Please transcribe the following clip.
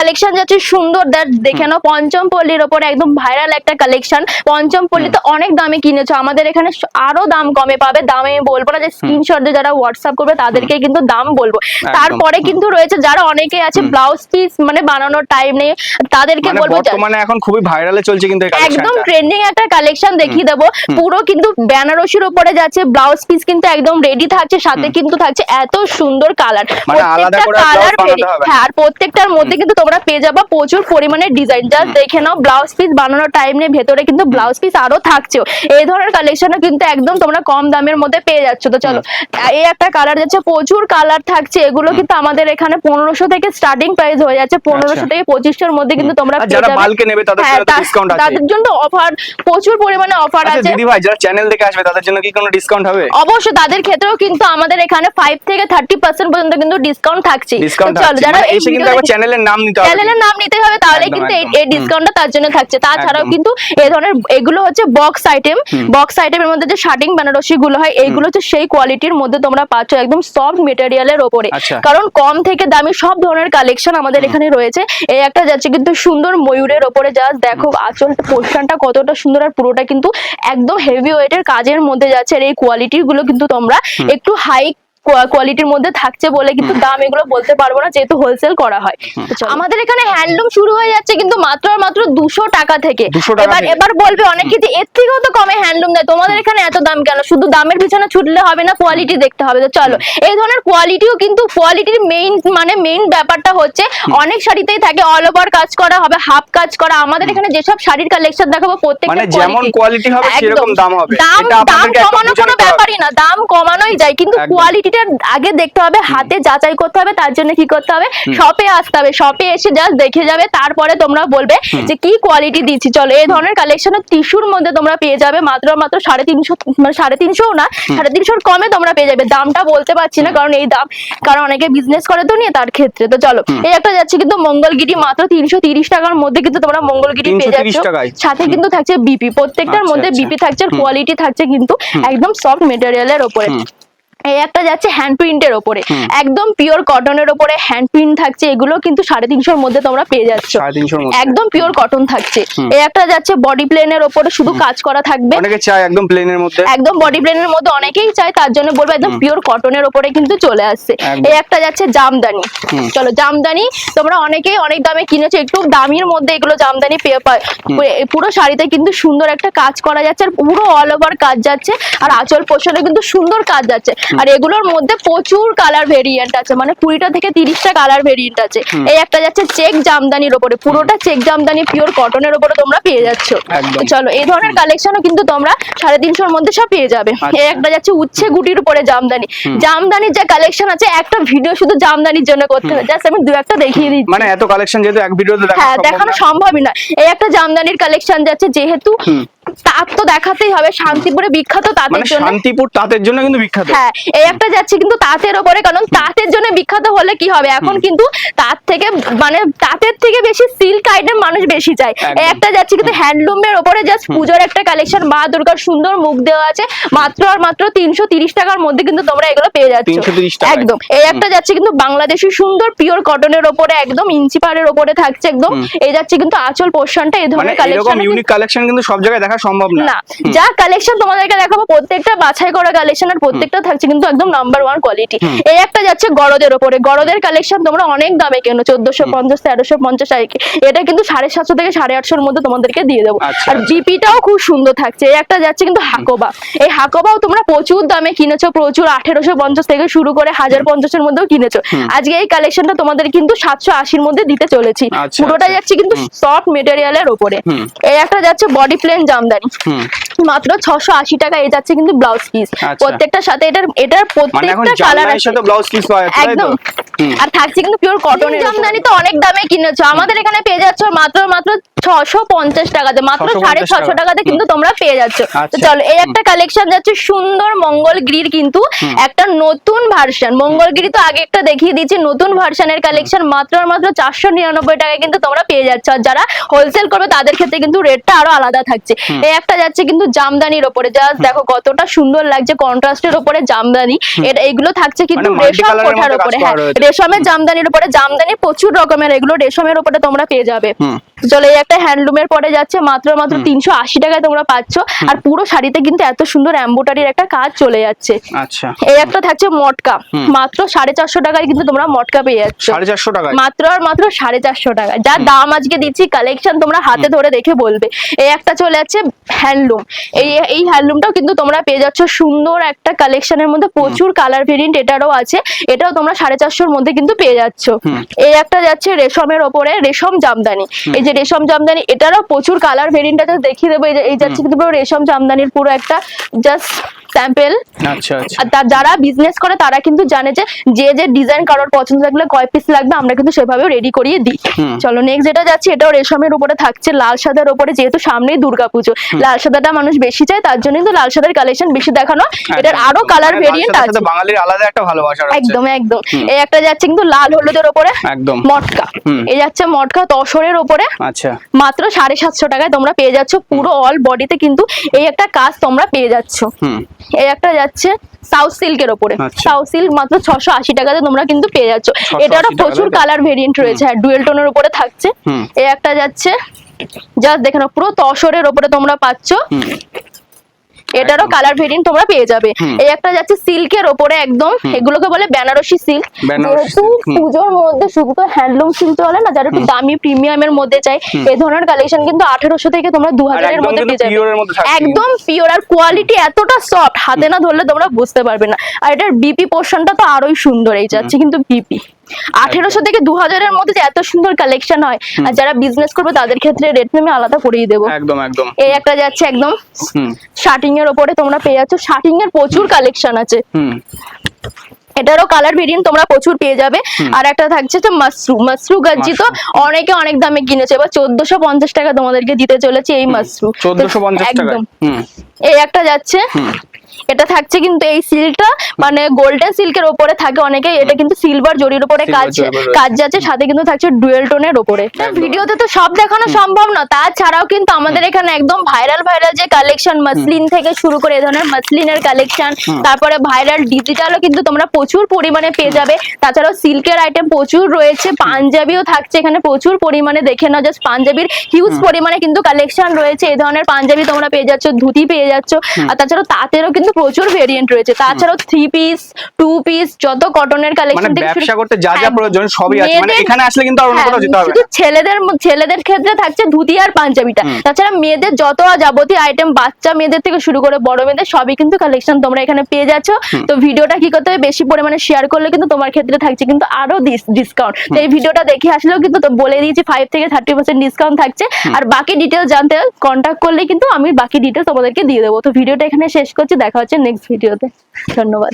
Collection যাচ্ছে সুন্দর, দেখে নাও পঞ্চম পল্লীর ওপরে একদম ভাইরাল একটা কালেকশন। পঞ্চম পল্লীতে অনেক দামে কিনেছো, আমাদের এখানে আরো দাম কমে পাবে। দামে বলবো না, যে স্ক্রিনশট দিয়ে যারা হোয়াটসঅ্যাপ করবে তাদেরকে কিন্তু দাম বলবো। তারপরে কিন্তু রয়েছে যারা অনেকে আছে ব্লাউজ পিস মানে বানানোর টাইম নেই, তাদেরকে বলবো মানে এখন খুবই ভাইরালে চলছে কিন্তু এই কালেকশনটা, একদম ট্রেন্ডিং একটা কালেকশন দেখিয়ে দেবো। পুরো কিন্তু বেনারসির উপরে যাচ্ছে, ব্লাউজ পিস কিন্তু একদম রেডি থাকছে, সাথে কিন্তু থাকছে এত সুন্দর কালার, প্রত্যেকটা কালার হ্যাঁ, আর প্রত্যেকটার মধ্যে কিন্তু তোমরা পেয়ে যাবা প্রচুর পরিমাণে ডিজাইন। জাস্ট দেখে নাও, ব্লাউজ পিস বানানোর টাইম নেই, ভেতরে কিন্তু ব্লাউজ পিস আরো থাকছেও। এই ধরনের কালেকশনও কিন্তু একদম তোমরা কম দামের মধ্যে পেয়ে যাচ্ছ। তো চলো, এই একটা কালার যাচ্ছে, প্রচুর কালার থাকছে, এগুলো কিন্তু আমাদের এখানে 1500 থেকে স্টার্টিং প্রাইস হয়ে যাচ্ছে, 1500 থেকে 2500 মধ্যে কিন্তু তোমরা পেয়ে যাবে। বাল্কে নেবে তাদের জন্য ডিসকাউন্ট আছে, তাদের জন্য অফার, প্রচুর পরিমাণে অফার আছে। দিদি ভাই যারা চ্যানেল দেখে আসবে তাদের জন্য কি কোনো ডিসকাউন্ট হবে? অবশ্যই, তাদের ক্ষেত্রেও কিন্তু আমাদের এখানে 5 থেকে 30% পর্যন্ত কিন্তু ডিসকাউন্ট থাকছে। চলো, যারা এসে কিন্তু একবার চ্যানেলের নাম নিতে হবে, চ্যানেলের নাম নিতে হবে, তাহলে কিন্তু এই ডিসকাউন্টটা তার জন্য থাকছে। তাছাড়াও কিন্তু এই ধরনের এগুলো হচ্ছে বক্স আইটেম, বক্স আইটেমের মধ্যে যে শার্টিং বেনারসি গুলো হয়, এইগুলো হচ্ছে সেই কোয়ালিটির মধ্যে তোমরা পাচ্ছ, একদম সফট মেটেরিয়ালের উপরে। কারণ কম থেকে দামি সব ধরনের কালেকশন আমাদের এখানে রয়েছে। এই একটা যাচ্ছে কিন্তু সুন্দর ময়ূরের উপরে, জাস্ট দেখো আঁচল পোর্শনটা কতটা সুন্দর, আর পুরোটা কিন্তু একদম হেভি ওয়েটের কাজের মধ্যে যাচ্ছে। আর এই কোয়ালিটি গুলো কিন্তু তোমরা একটু হাই কোয়ালিটির মধ্যে থাকছে বলে কিন্তু দাম এগুলো বলতে পারবো না, যেহেতু হোলসেল করা হয়। আমাদের এখানে হ্যান্ডলুম শুরু হয়ে যাচ্ছে কিন্তু মাত্র 200 টাকা থেকে। এবার বলবে অনেকে যে এর থেকেও তো কমে হ্যান্ডলুম দেয়, তোমাদের এখানে এত দাম কেন? শুধু দামের পিছনে ছুটলে হবে না, কোয়ালিটি দেখতে হবে। তো চলো, এই ধরনের কোয়ালিটিও কিন্তু, কোয়ালিটির মেইন ব্যাপারটা হচ্ছে অনেক শাড়িতেই থাকে অল ওভার কাজ করা হবে, হাফ কাজ করা। আমাদের এখানে যেসব শাড়ির কালেকশন দেখাবো প্রত্যেকটা যেমন কোয়ালিটি হবে সেরকম দাম হবে, দাম কমানো কোনো ব্যাপারই না, দাম কমানোই যায়, কিন্তু কোয়ালিটি আগে দেখতে হবে, হাতে যাচাই করতে হবে। তার জন্য কি করতে হবে, শপে আসতে হবে, শপে এসে জাস্ট দেখে যাবে, তারপরে তোমরা বলবে যে কি কোয়ালিটি দিচ্ছি। চলো, এই ধরনের কালেকশন টিস্যুর মধ্যে তোমরা পেয়ে যাবে মাত্র 350, মানে 350 না, 350 কমে তোমরা পেয়ে যাবে। দামটা বলতে পারছি না, কারণ এই দাম, কারণ অনেকে বিজনেস করে তো নিয়ে, তার ক্ষেত্রে। তো চলো, এই একটা যাচ্ছে কিন্তু মঙ্গলগিরি, মাত্র 330 টাকার মধ্যে কিন্তু তোমরা মঙ্গলগিরি পেয়ে যাচ্ছ, সাথে কিন্তু থাকছে বিপি, প্রত্যেকটার মধ্যে বিপি থাকছে, আর কোয়ালিটি থাকছে কিন্তু একদম সফট মেটেরিয়ালের উপরে। এই একটা যাচ্ছে হ্যান্ড প্রিন্টের ওপরে, একদম পিওর কটনের ওপরে হ্যান্ড প্রিন্ট থাকছে, এগুলো কিন্তু 350 মধ্যে তোমরা পেয়ে যাচ্ছ, একদম পিওর কটন থাকছে। এই একটা যাচ্ছে বডি প্লেনের ওপরে শুধু কাজ করা থাকবে, অনেকে চায় একদম প্লেনের মধ্যে, একদম বডি প্লেনের মধ্যে অনেকেই চায়, তার জন্য বলবো একদম পিওর কটনের ওপরে কিন্তু চলে আসছে। এই একটা যাচ্ছে জামদানি, চলো জামদানি তোমরা অনেকেই অনেক দামে কিনেছো, একটু দামির মধ্যে এগুলো জামদানি পুরো শাড়িতে কিন্তু সুন্দর একটা কাজ করা যাচ্ছে, আর পুরো অল ওভার কাজ যাচ্ছে, আর আঁচল পোষণে কিন্তু সুন্দর কাজ যাচ্ছে। আর এগুলোর মধ্যে প্রচুর কালার ভেরিয়েন্ট আছে, মানে 20টা থেকে 30টা কালার ভেরিয়েন্ট আছে। এই একটা যাচ্ছে চেক জামদানির উপরে, পুরোটা চেক জামদানি পিওর কটনের উপরে তোমরা পেয়ে যাচ্ছ। চলো, এই ধরনের কালেকশনও কিন্তু তোমরা 350-র মধ্যে সব পেয়ে যাবে। এই একটা যাচ্ছে উচ্ছে গুটির উপরে জামদানি, জামদানির যে কালেকশন আছে, একটা ভিডিও শুধু জামদানির জন্য করতে হবে, জাস্ট আমি দু একটা দেখিয়ে দিচ্ছি, মানে এত কালেকশন যেহেতু এক ভিডিওতে দেখানো সম্ভবই না। এই একটা জামদানির কালেকশন যাচ্ছে, যেহেতু তাঁত তো দেখাতেই হবে, শান্তিপুরে বিখ্যাত তাঁতের জন্য, শান্তিপুর তাঁতের জন্য কিন্তু বিখ্যাত। হ্যাঁ, এই একটা যাচ্ছে কিন্তু তাঁতের উপরে, কারণ তাঁতের জন্য বিখ্যাত হলে কি হবে, এখন কিন্তু তাঁত থেকে মানে তাঁতের থেকে বেশি সিল্ক আইটেম মানুষ বেশি চায়। এই একটা যাচ্ছে কিন্তু হ্যান্ডলুমের উপরে, জাস্ট পুজোর একটা কালেকশন, মা দুর্গার সুন্দর মুখ দেওয়া আছে, মাত্র আর মাত্র 330 টাকার মধ্যে কিন্তু তোমরা এগুলো পেয়ে যাচ্ছ, একদম। এই একটা যাচ্ছে কিন্তু বাংলাদেশি সুন্দর পিওর কটনের উপরে, একদম ইঞ্চি পাড়ের উপরে থাকছে, একদম। এই যাচ্ছে কিন্তু আঁচল পোর্শনটা, এই ধরনের কালেকশন কিন্তু সব জায়গায় দেখা সম্ভব না। যা কালেকশন তোমাদেরকে দেখাবো প্রত্যেকটা বাছাই করা কালেকশন, আর প্রত্যেকটা থাকছে কিন্তু একদম নাম্বার 1 কোয়ালিটি। এই একটা যাচ্ছে গড়দের উপরে, গড়দের কালেকশন তোমরা অনেক দামে কেনো, 1450, 1350, এটা কিন্তু 750 থেকে 850-র মধ্যে তোমাদেরকে দিয়ে দেবো। আর বিপিটাও খুব সুন্দর থাকছে। এই একটা যাচ্ছে কিন্তু হাকোবা, এই হাকোবাও তোমরা প্রচুর দামে কিনেছো, প্রচুর 1850 থেকে শুরু করে 1050-এর মধ্যেও কিনেছো। আজকে এই কালেকশনটা তোমাদের কিন্তু 780-র মধ্যে দিতে চলেছি, পুরোটা যাচ্ছে কিন্তু সফট মেটেরিয়ালের উপরে। এই একটা যাচ্ছে বডি প্লেন জামদানি, মাত্র 680 টাকা। এই যাচ্ছে কিন্তু ব্লাউজ পিস, প্রত্যেকটার সাথে এটার প্রত্যেকটা কালার আছে, একদম। আর থাকছে কিন্তু পিওর কটনের জামদানি, তো অনেক দামে কিনেছো, আমাদের এখানে পেয়ে যাচ্ছ মাত্র 650 টাকাতে, মাত্র 650 টাকাতে কিন্তু তোমরা পেয়ে যাচ্ছ। তো চলো, এই একটা কালেকশন যাচ্ছে সুন্দর মঙ্গলগিরির, কিন্তু একটা নতুন ভার্সন। মঙ্গলগিরি তো আগে একটা দেখিয়ে দিয়েছি, নতুন ভার্সনের কালেকশন, মাত্র 499 টাকায় কিন্তু তোমরা পেয়ে যাচ্ছ। আর যারা হোলসেল করবে তাদের ক্ষেত্রে কিন্তু রেটটা আরো আলাদা থাকছে। এই একটা যাচ্ছে কিন্তু জামদানির উপরে, জাস্ট দেখো কতটা সুন্দর লাগছে, কন্ট্রাস্টের উপরে জামদানি। এটা এগুলো থাকছে কিন্তু মানে multi রেশম colour এর কোঠার মধ্যে উপরে, কাজ হ্যাঁ করা রয়েছে। রেশমের জামদানির উপরে, জামদানি প্রচুর রকমের, এগুলো রেশমের উপরে তোমরা পেয়ে যাবে। চলো এই একটা হ্যান্ডলুমের পরে যাচ্ছে মাত্র 380 টাকায় তোমরা পাচ্ছ। আর পুরো শাড়িতে কিন্তু এত সুন্দর এমব্রয়ডারির একটা কাজ চলে যাচ্ছে। আচ্ছা, এই একটা থাকছে মটকা, মাত্র 450 টাকায় কিন্তু তোমরা মটকা পেয়ে যাচ্ছ। 450 টাকায় মাত্র আর মাত্র 450 টাকায়, যা দাম আজকে দিচ্ছি কালেকশন তোমরা হাতে ধরে দেখে বলবে। এই একটা চলে যাচ্ছে হ্যান্ডলুম, এই হ্যান্ডলুমটাও কিন্তু তোমরা পেয়ে যাচ্ছ সুন্দর একটা কালেকশনের মধ্যে, প্রচুর কালার ভেরিয়েন্ট এটারও আছে, এটাও তোমরা 450 মধ্যে কিন্তু পেয়ে যাচ্ছ। এই একটা যাচ্ছে রেশমের ওপরে, রেশম জামদানি, এই যে রেশম জামদানি, এটারও প্রচুর কালার ভেরিয়েন্ট আছে, দেখিয়ে দেবো। এই যাচ্ছে কিন্তু পুরো রেশম জামদানির পুরো একটা জাস্ট স্যাম্পল। আচ্ছা আচ্ছা, আর যারা বিজনেস করে তারা কিন্তু জানে যে যে ডিজাইন কারোর পছন্দ থাকলে কয় পিস লাগবে আমরা কিন্তু সেভাবে রেডি করিয়ে দিই। চলো নেক্সট যেটা যাচ্ছে, এটাও রেশমের উপরে থাকছে, লাল সাদার উপরে, যেহেতু সামনেই দুর্গাপুজো, লাল সাদাটা মানুষ বেশি চায়, তার জন্য কিন্তু লাল সাদার কালেকশন বেশি দেখানো। এটার আরো কালার ভেরিয়েন্ট আছে, বাঙালির আলাদা একটা ভালোবাসা আছে। একদম একদম। এই একটা যাচ্ছে কিন্তু লাল হলুদের উপরে একদম মটকা, এই যাচ্ছে মটকা তসরের উপরে, আচ্ছা, মাত্র 750 টাকায় তোমরা পেয়ে যাচ্ছ। পুরো অল বডিতে কিন্তু এই একটা কাজ তোমরা পেয়ে যাচ্ছ। এই একটা যাচ্ছে সাউথ সিল্কের উপরে, সাউথ সিল্ক মাত্র 680 টাকাতে তোমরা কিন্তু পেয়ে যাচ্ছ। এটারও প্রচুর কালার ভেরিয়েন্ট রয়েছে, আর ডুয়েল টোনের উপরে থাকছে। এই একটা যাচ্ছে জাস্ট দেখে নাও, পুরো তসরের উপরে তোমরা পাচ্ছ, এটারও কালার ভেরিয়েন্ট তোমরা পেয়ে যাবে। এই একটা যাচ্ছে সিল্কের ওপরে একদম, এগুলোকে বলে বেনারসি সিল্ক। যেহেতু পুজোর মধ্যে শুধু তো হ্যান্ডলুম সিল্ক চলে না, যারা একটু দামি প্রিমিয়ামের মধ্যে চাই, এই ধরনের কালেকশন কিন্তু 1800 থেকে তোমরা 2000 এর মধ্যে পেয়ে যাবে, একদম পিওর। আর কোয়ালিটি এতটা সফট, হাতে না ধরলে তোমরা বুঝতে পারবে না। আর এটার বিপি পোর্শনটা তো আরোই সুন্দর, এই যাচ্ছে কিন্তু বিপি। 1800 থেকে 2000 এর মধ্যে যে এত সুন্দর কালেকশন হয়, আর যারা বিজনেস করবে তাদের ক্ষেত্রে রেট আমি আলাদা করিয়ে দেবো। একদম একদম। এই একটা যাচ্ছে একদম শার্টিং এর উপরে তোমরা পেয়ে যাচ্ছ, শার্টিং এর প্রচুর কালেকশন আছে, এটারও কালার ভেরিয়েন্ট তোমরা প্রচুর পেয়ে যাবে। আর একটা থাকছে যে মাশরু গজ্জি, তো অনেকে অনেক দামে কিনেছে, এবার 1450 টাকা তোমাদেরকে দিতে চলেছে এই মাশরু, 1450 টাকা। এই একটা যাচ্ছে, এটা থাকছে কিন্তু এই সিল্কটা মানে গোল্ডেন সিল্কের উপরে থাকে অনেকে, এটা কিন্তু সিলভার জরির উপরে কাজ যাচ্ছে, সাথে কিন্তু থাকছে ডুয়েল টোনের উপরে। ভিডিওতে তো সব দেখানো সম্ভব না, তাছাড়াও কিন্তু আমাদের এখানে একদম ভাইরাল যে কালেকশন, মাসলিন থেকে শুরু করে এই ধরনের মাসলিনের কালেকশন, তারপরে ভাইরাল ডিজিটালও কিন্তু তোমরা প্রচুর পরিমাণে পেয়ে যাবে। তাছাড়াও সিল্কের আইটেম প্রচুর রয়েছে, পাঞ্জাবিও থাকছে এখানে প্রচুর পরিমাণে, দেখে নাও জাস্ট পাঞ্জাবির হিউজ পরিমাণে কিন্তু কালেকশন রয়েছে। এই ধরনের পাঞ্জাবি তোমরা পেয়ে যাচ্ছ, ধুতি পেয়ে যাচ্ছ, আর তাছাড়াও তাঁতেরও কিন্তু প্রচুর ভেরিয়েন্ট রয়েছে। তাছাড়াও 3 পিস 2 পিস যত কটনের কালেকশন থেকে ব্যবসা করতে যা যা প্রয়োজন সবই আছে, মানে এখানে আসলে কিন্তু আর অন্য কোথাও যেতে হবে না। শুধু ছেলেদের ক্ষেত্রে থাকছে ধুতি আর পাঞ্জাবিটা, তাছাড়া মেয়েদের যত যাবতীয় আইটেম, বাচ্চা মেয়েদের থেকে শুরু করে বড় মেয়েদের সবই কিন্তু কালেকশন তোমরা এখানে পেয়ে যাচ্ছ। তো ভিডিওটা কি করতে হবে, বেশি পরিমাণে শেয়ার করলে কিন্তু তোমার ক্ষেত্রে থাকছে কিন্তু আরো ডিসকাউন্ট। তো এই ভিডিওটা দেখে আসলেও কিন্তু বলে দিয়েছি 5 থেকে 30% ডিসকাউন্ট থাকছে। আর বাকি ডিটেলস জানতে কন্ট্যাক্ট করলে কিন্তু আমি বাকি ডিটেলস তোমাদেরকে দিয়ে দেবো। তো ভিডিওটা এখানে শেষ করছি, দেখা হচ্ছে নেক্সট ভিডিওতে। ধন্যবাদ।